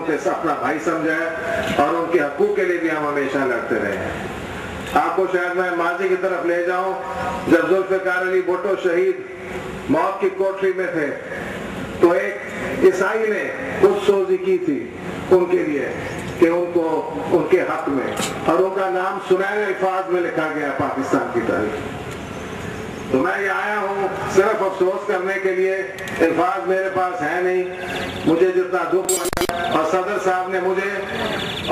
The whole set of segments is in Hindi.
उनके अपना भाई समझा है और उनके हकूक के लिए भी हम हमेशा लड़ते रहे हैं। आपको शायद मैं माजी की तरफ ले जाऊं, जब जुल्फ़िकार अली भुट्टो शहीद मौत की कोठरी में थे तो एक ईसाई ने खुद सोजी की थी उनके लिए कि उनको उनके हक में, और उनका नाम सुनहरे अल्फाज में लिखा गया पाकिस्तान की तारीख। तो मैं ये आया हूँ सिर्फ अफसोस करने के लिए, अल्फाज मेरे पास है नहीं, मुझे जितना दुख हुआ। और सदर साहब ने मुझे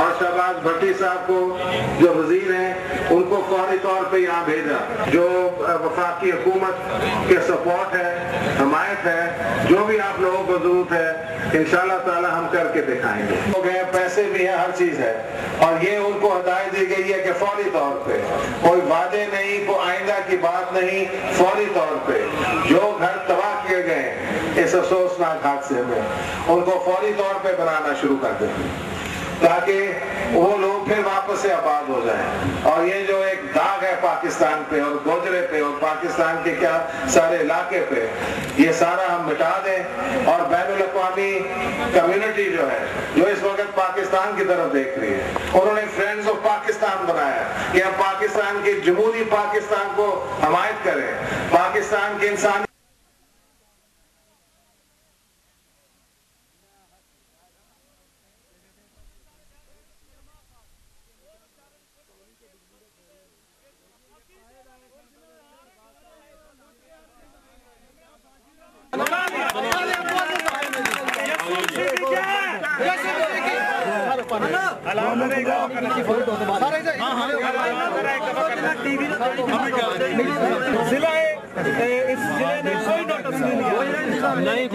और शहबाज भट्टी साहब को जो वजीर हैं उनको फौरी तौर पे यहाँ भेजा। जो वफाकी हुकूमत के सपोर्ट है, हमायत है, जो भी आप लोगों को जरूरत है इंशाअल्लाह ताला हम करके दिखाएंगे। हो गए, पैसे भी है, हर चीज है, और ये उनको हदायत दी गई है कि फौरी तौर पे, कोई वादे नहीं, कोई आइंदा की बात नहीं, फौरी तौर पे जो घर तबाह किए गए इस अफसोसनाक हादसे में उनको फौरी तौर पे बनाना शुरू कर दें ताकि वो लोग फिर वापस से आबाद हो जाएं। और ये जो एक दाग है पाकिस्तान पे और गोजरे पे और पाकिस्तान के क्या सारे इलाके पे, ये सारा हम मिटा दें। और बैनुल अक़वामी कम्युनिटी जो है, जो इस वक्त पाकिस्तान की तरफ देख रही है, उन्होंने फ्रेंड्स ऑफ पाकिस्तान बनाया कि हम पाकिस्तान के जमहूरी पाकिस्तान को हमायत करें, पाकिस्तान के इंसान इस जिले ने कोई नोटिस नहीं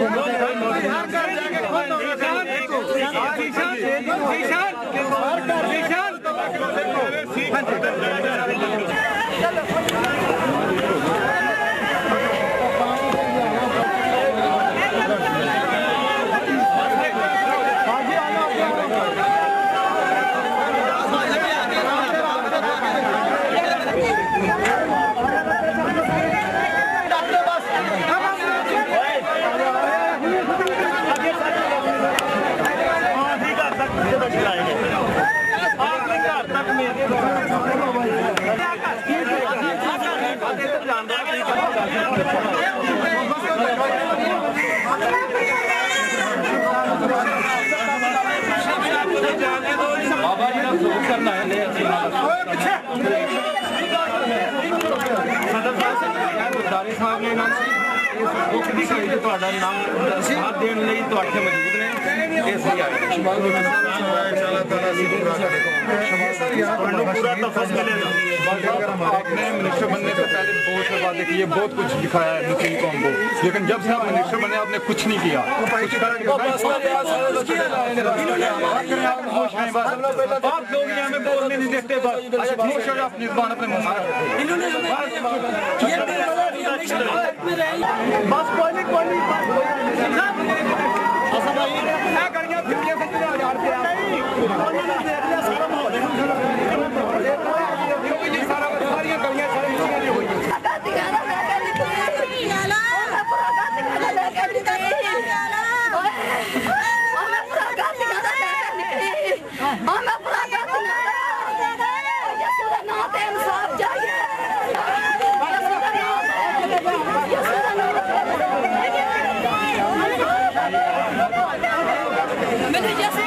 मिनिस्टर बनने से पहले बहुत वादे किए, बहुत कुछ दिखाया है मुस्लिम कौम को, लेकिन जब से आप मिनिस्टर बने आपने कुछ नहीं किया। आप लोग हमें बोलने नहीं देते, अपनी जुबान अपने मुंह मैंने जैसे